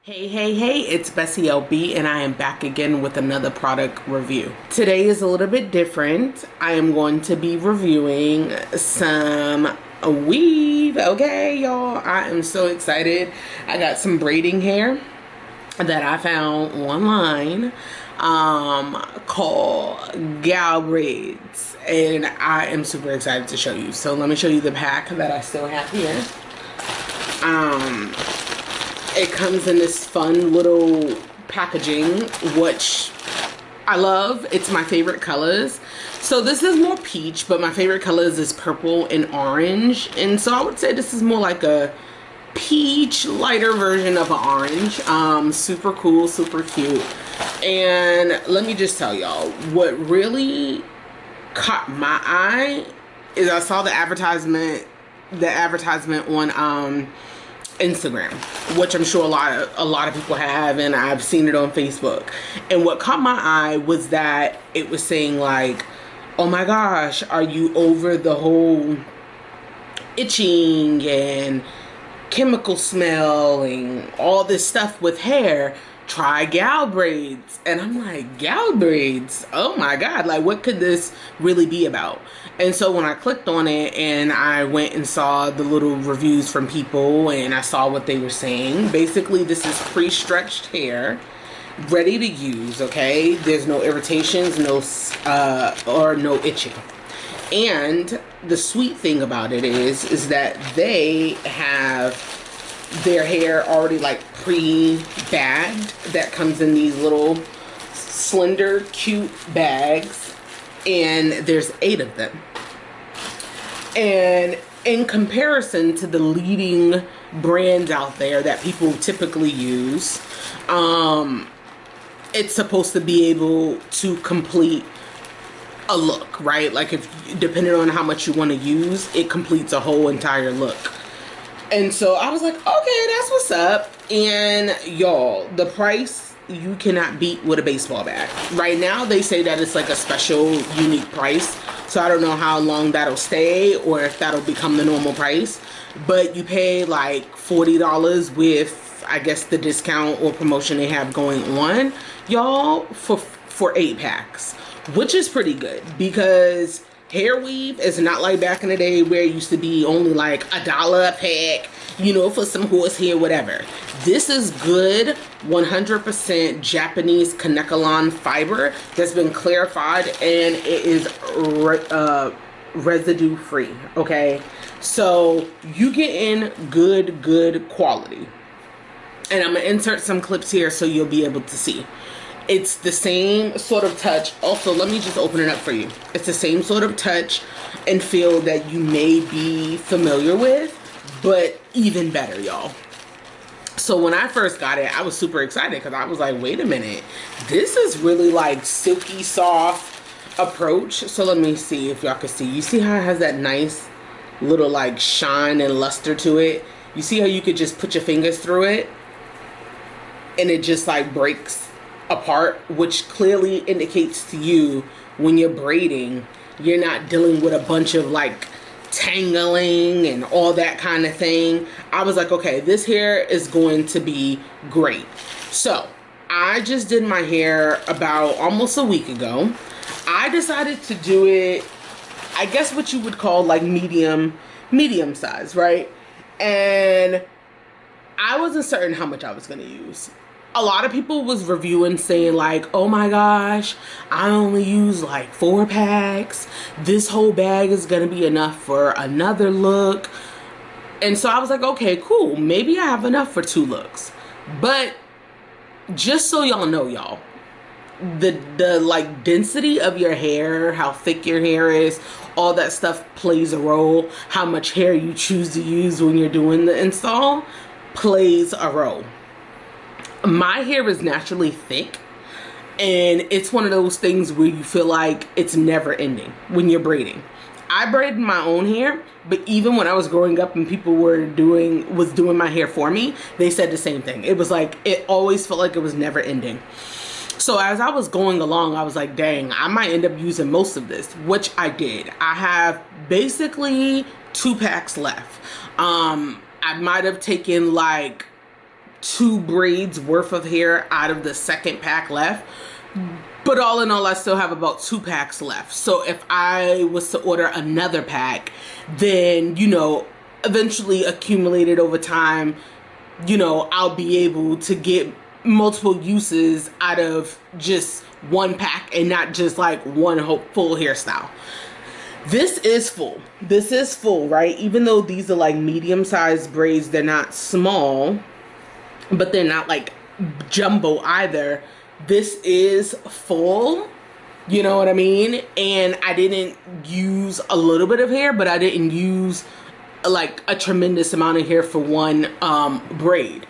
Hey, it's BessieLB and I am back again with another product review. Today is a little bit different. I am going to be reviewing some weave, okay, y'all? I am so excited. I got some braiding hair that I found online called Gyal Braids, and I am super excited to show you. So let me show you the pack that I still have here. It comes in this fun little packaging, which I love. It's my favorite colors. So this is more peach, but my favorite colors is purple and orange. And so I would say this is more like a peach, lighter version of an orange. Super cool, super cute. And let me just tell y'all, what really caught my eye is I saw the advertisement on Instagram, which I'm sure a lot of people have, and I've seen it on Facebook. And what caught my eye was that it was saying like, oh my gosh, are you over the whole itching and chemical smell and all this stuff with hair? Try Gyal Braids. And I'm like, Gyal Braids? Oh my god, like what could this really be about? And so when I clicked on it and I went and saw the little reviews from people and I saw what they were saying, basically this is pre-stretched hair, ready to use, okay? There's no irritations, no itching. And the sweet thing about it is that they have their hair already like pre-bagged. That comes in these little slender cute bags, and there's 8 of them. And in comparison to the leading brands out there that people typically use, it's supposed to be able to complete a look, right? Like if depending on how much you want to use, it completes a whole entire look. And so I was like, okay, that's what's up. And y'all, the price you cannot beat with a baseball bat. Right now they say that it's like a special unique price, so I don't know how long that'll stay or if that'll become the normal price, but you pay like $40 with, I guess, the discount or promotion they have going on, y'all, for 8 packs, which is pretty good because hair weave is not like back in the day where it used to be only like $1 a pack, you know, for some horsehair, whatever. This is good 100% Japanese Kanekalon fiber that's been clarified, and it is residue free, okay? So you get in good quality. And I'm gonna insert some clips here so you'll be able to see. It's the same sort of touch. Also, let me just open it up for you. It's the same sort of touch and feel that you may be familiar with, but even better, y'all. So when I first got it, I was super excited because I was like, wait a minute. This is really like silky soft approach. So let me see if y'all can see. You see how it has that nice little like shine and luster to it? You see how you could just put your fingers through it and it just like breaks apart, which clearly indicates to you when you're braiding, you're not dealing with a bunch of like tangling and all that kind of thing. I was like, okay, this hair is going to be great. So I just did my hair about almost a week ago. I decided to do it, I guess what you would call like medium size, right? And I wasn't certain how much I was going to use. A lot of people was reviewing saying like, oh my gosh, I only use like 4 packs. This whole bag is gonna be enough for another look. And so I was like, okay, cool. Maybe I have enough for 2 looks. But just so y'all know, y'all, the like density of your hair, how thick your hair is, all that stuff plays a role. How much hair you choose to use when you're doing the install plays a role. My hair is naturally thick, and it's one of those things where you feel like it's never ending when you're braiding. I braided my own hair, but even when I was growing up and people was doing my hair for me, they said the same thing. It was like, it always felt like it was never ending. So as I was going along, I was like, dang, I might end up using most of this, which I did. I have basically 2 packs left. I might have taken like 2 braids worth of hair out of the second pack left. But all in all, I still have about 2 packs left. So if I was to order another pack, then, you know, eventually accumulated over time, you know, I'll be able to get multiple uses out of just 1 pack and not just like one full hairstyle. This is full. This is full, right? Even though these are like medium-sized braids, they're not small, but they're not like jumbo either. This is full, you know what I mean? And I didn't use a little bit of hair, but I didn't use like a tremendous amount of hair for 1 braid.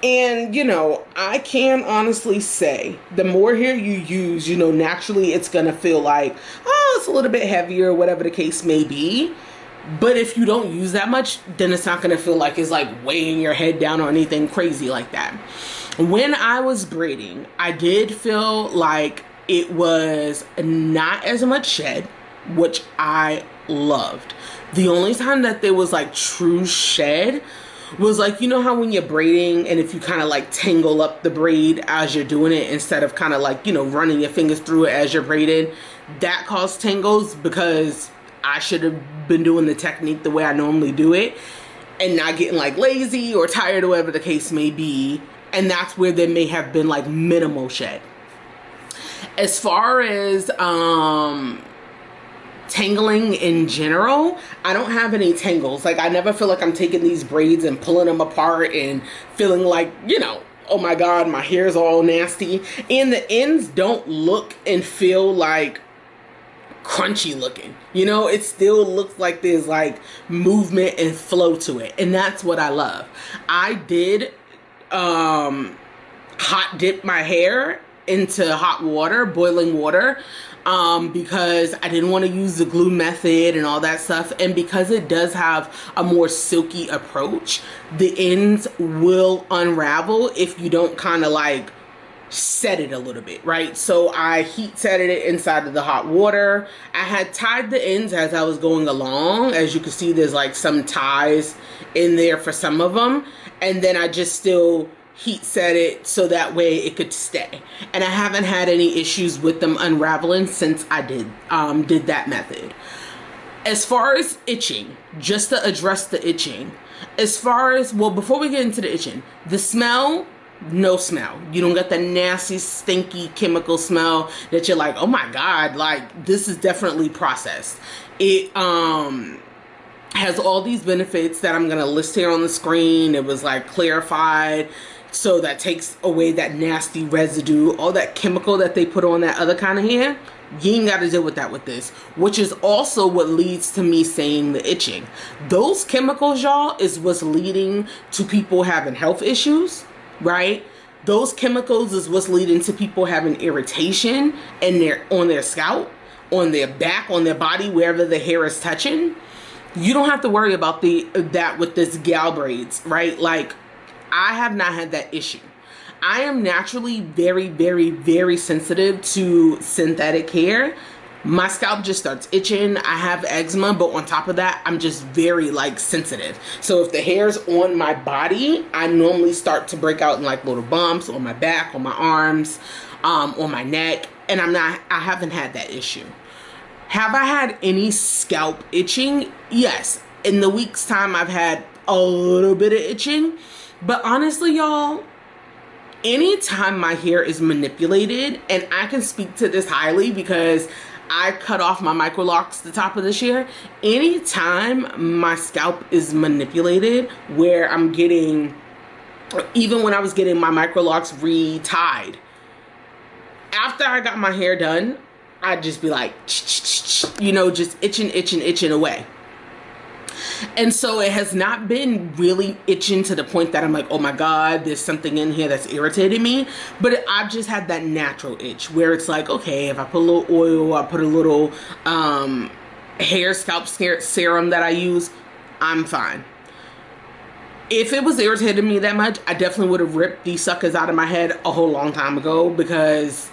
And, you know, I can honestly say the more hair you use, you know, naturally it's going to feel like, oh, it's a little bit heavier, whatever the case may be. But if you don't use that much, then it's not going to feel like it's like weighing your head down or anything crazy like that. When I was braiding, I did feel like it was not as much shed, which I loved. The only time that there was like true shed was like, you know how when you're braiding and if you kind of like tangle up the braid as you're doing it instead of kind of like, you know, running your fingers through it as you're braiding, that caused tangles because I should have been doing the technique the way I normally do it and not getting like lazy or tired or whatever the case may be. And that's where there may have been like minimal shed. As far as tangling in general, I don't have any tangles. Like I never feel like I'm taking these braids and pulling them apart and feeling like, you know, oh my God, my hair's all nasty. And the ends don't look and feel like crunchy looking. You know, it still looks like there's like movement and flow to it. And that's what I love. I did hot dip my hair into hot water, boiling water, because I didn't want to use the glue method and all that stuff. And because it does have a more silky approach, the ends will unravel if you don't kind of like set it a little bit, right? So I heat setted it inside of the hot water. I had tied the ends as I was going along. As you can see, there's like some ties in there for some of them. And then I just still heat set it so that way it could stay. And I haven't had any issues with them unraveling since I did that method. As far as itching, just to address the itching, as far as, well, before we get into the itching, the smell, no smell. You don't get the nasty, stinky chemical smell that you're like, oh my God, like this is definitely processed. It has all these benefits that I'm gonna list here on the screen. It was like clarified, so that takes away that nasty residue, all that chemical that they put on that other kind of hair. You ain't got to deal with that with this, which is also what leads to me saying the itching. Those chemicals, y'all, is what's leading to people having health issues, right? Those chemicals is what's leading to people having irritation on their scalp, on their back, on their body, wherever the hair is touching. You don't have to worry about that with this Gyal Braids, right? Like, I have not had that issue. I am naturally very, very, very sensitive to synthetic hair. My scalp just starts itching. I have eczema, but on top of that, I'm just very like sensitive. So if the hair's on my body, I normally start to break out in like little bumps on my back, on my arms, on my neck, and I haven't had that issue. Have I had any scalp itching? Yes. In the week's time, I've had a little bit of itching. But honestly, y'all, anytime my hair is manipulated, and I can speak to this highly because I cut off my micro locks the top of this year. Anytime my scalp is manipulated, where I'm getting, even when I was getting my micro locks re-tied, after I got my hair done, I'd just be like, you know, just itching away. And so it has not been really itching to the point that I'm like, oh my God, there's something in here that's irritating me. But I've just had that natural itch where it's like, okay, if I put a little oil, I put a little hair scalp serum that I use, I'm fine. If it was irritating me that much, I definitely would have ripped these suckers out of my head a whole long time ago, because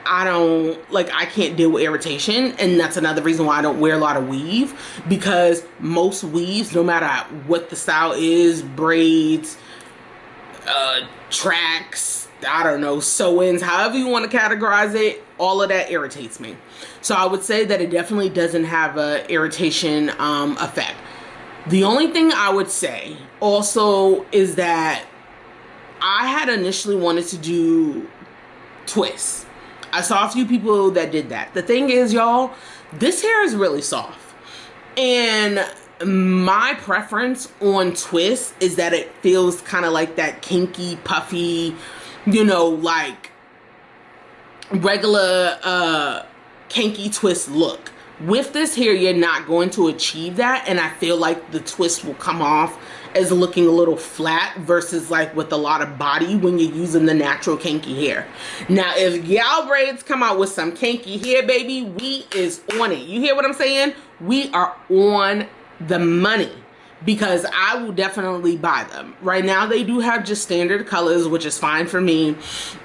I can't deal with irritation. And that's another reason why I don't wear a lot of weave, because most weaves, no matter what the style is, braids, tracks, I don't know, sew-ins, however you want to categorize it, all of that irritates me. So I would say that it definitely doesn't have a irritation effect. The only thing I would say also is that I had initially wanted to do twists. I saw a few people that did that. The thing is, y'all, this hair is really soft. And my preference on twists is that it feels kind of like that kinky, puffy, you know, like regular kinky twist look. With this hair, you're not going to achieve that, and I feel like the twist will come off as looking a little flat versus like with a lot of body when you're using the natural kinky hair. Now, if Gyal Braids come out with some kinky hair, baby, we is on it. You hear what I'm saying? We are on the money, because I will definitely buy them. Right now, they do have just standard colors, which is fine for me.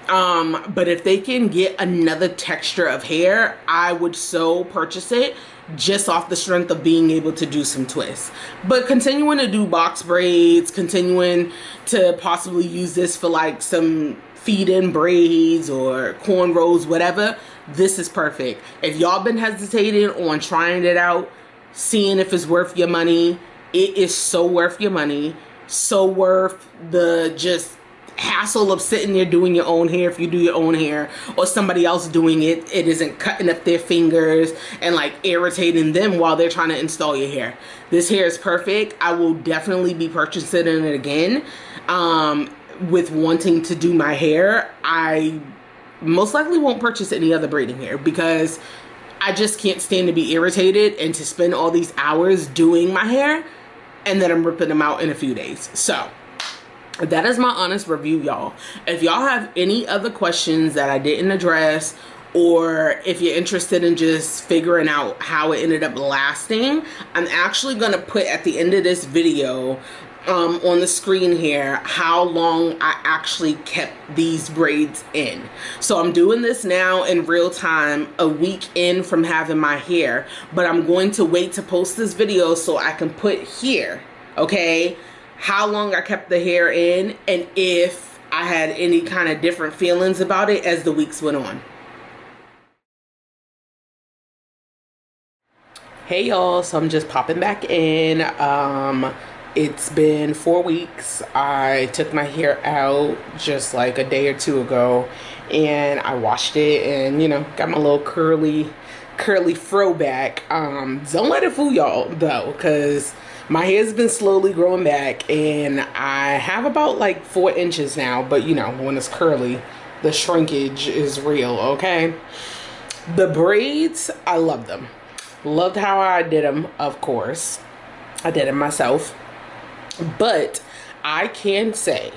But if they can get another texture of hair, I would so purchase it, just off the strength of being able to do some twists. But continuing to do box braids, continuing to possibly use this for like some feed-in braids or cornrows, whatever, this is perfect. If y'all been hesitating on trying it out, seeing if it's worth your money, it is so worth your money. So worth the just hassle of sitting there doing your own hair. If you do your own hair or somebody else doing it, it isn't cutting up their fingers and like irritating them while they're trying to install your hair. This hair is perfect. I will definitely be purchasing it again. With wanting to do my hair, I most likely won't purchase any other braiding hair, because I just can't stand to be irritated and to spend all these hours doing my hair and then I'm ripping them out in a few days. So that is my honest review, y'all. If y'all have any other questions that I didn't address, or if you're interested in just figuring out how it ended up lasting, I'm actually going to put at the end of this video on the screen here how long I actually kept these braids in. So I'm doing this now in real time, a week in from having my hair, but I'm going to wait to post this video so I can put here, okay, how long I kept the hair in and if I had any kind of different feelings about it as the weeks went on. Hey y'all, so I'm just popping back in. It's been 4 weeks. I took my hair out just like a day or two ago and I washed it and, you know, got my little curly fro back. Don't let it fool y'all though, because my hair's been slowly growing back and I have about like 4 inches now, but you know, when it's curly, the shrinkage is real, okay? The braids, I love them. Loved how I did them, of course. I did it myself. But I can say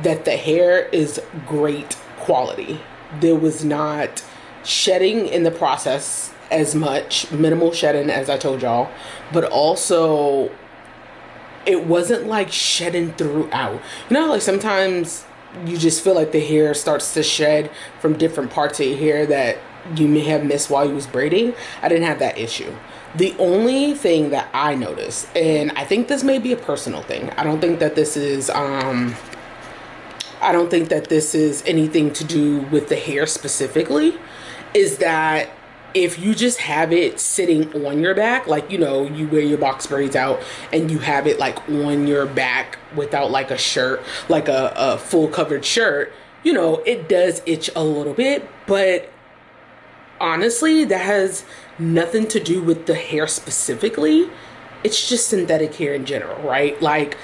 that the hair is great quality. There was not shedding in the process as much, minimal shedding as I told y'all, but also it wasn't like shedding throughout. You know, like sometimes you just feel like the hair starts to shed from different parts of your hair that you may have missed while you was braiding. I didn't have that issue. The only thing that I noticed, and I think this may be a personal thing, I don't think that this is anything to do with the hair specifically, is that if you just have it sitting on your back, like, you know, you wear your box braids out and you have it like on your back without like a shirt, like a full covered shirt, you know, it does itch a little bit, but honestly, that has nothing to do with the hair specifically. It's just synthetic hair in general, right? Like,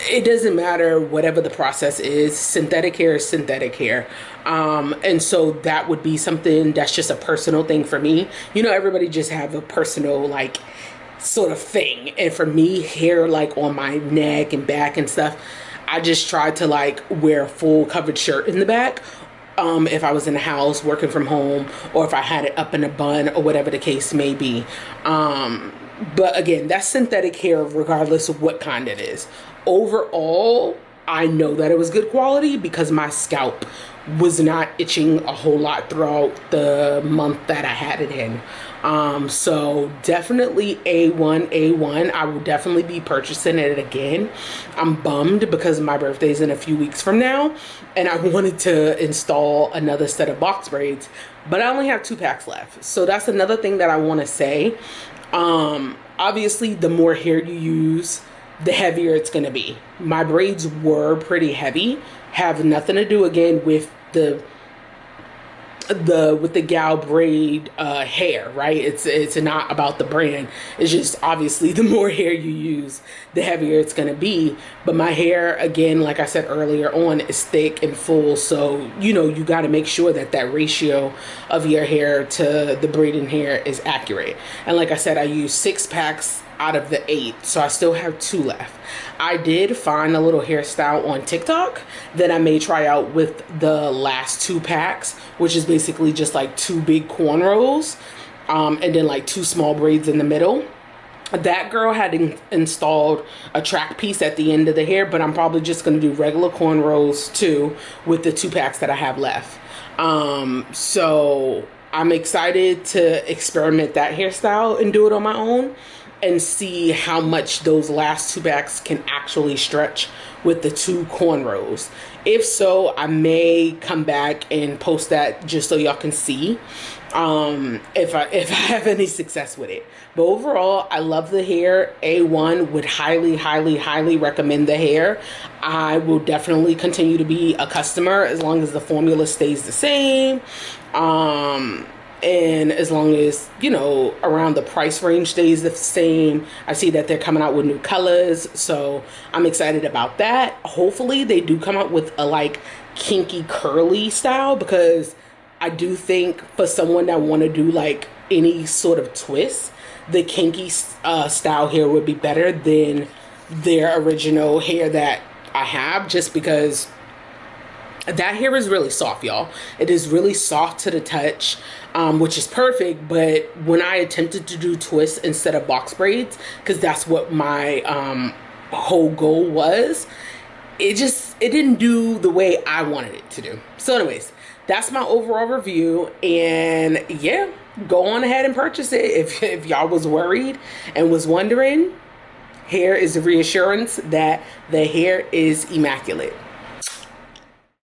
it doesn't matter whatever the process is. Synthetic hair is synthetic hair. And so that would be something that's just a personal thing for me. You know, everybody just have a personal, like, sort of thing. And for me, hair, like, on my neck and back and stuff, I just try to, like, wear a full covered shirt in the back. If I was in the house working from home, or if I had it up in a bun, or whatever the case may be. But again, that's synthetic hair regardless of what kind it is. Overall, I know that it was good quality because my scalp was not itching a whole lot throughout the month that I had it in. So definitely A1. I will definitely be purchasing it again. I'm bummed because my birthday's in a few weeks from now and I wanted to install another set of box braids, but I only have 2 packs left. So that's another thing that I want to say. Obviously the more hair you use, the heavier it's going to be. My braids were pretty heavy, have nothing to do again with the Gyal braid hair, right? It's not about the brand. It's just obviously the more hair you use, the heavier it's gonna be. But my hair, again, like I said earlier on, is thick and full, so you got to make sure that that ratio of your hair to the braiding hair is accurate. And like I said, I use 6 packs out of the 8, so I still have 2 left. I did find a little hairstyle on TikTok that I may try out with the last 2 packs, which is basically just like 2 big cornrows, and then like 2 small braids in the middle. That girl had installed a track piece at the end of the hair, but I'm probably just going to do regular cornrows too with the 2 packs that I have left. So I'm excited to experiment that hairstyle and do it on my own and see how much those last 2 packs can actually stretch with the 2 cornrows. If so, I may come back and post that just so y'all can see if I have any success with it. But overall, I love the hair. A1, would highly recommend the hair. I will definitely continue to be a customer as long as the formula stays the same. And as long as, around the price range stays the same. I see that they're coming out with new colors, so I'm excited about that. Hopefully they do come out with a like kinky curly style, because I do think for someone that want to do like any sort of twist, the kinky style hair would be better than their original hair that I have, just because that hair is really soft, y'all. It is really soft to the touch, which is perfect. But when I attempted to do twists instead of box braids, because that's what my whole goal was, it didn't do the way I wanted it to do. So anyways, that's my overall review. And yeah, go on ahead and purchase it if y'all was worried and was wondering. Hair is a reassurance that the hair is immaculate.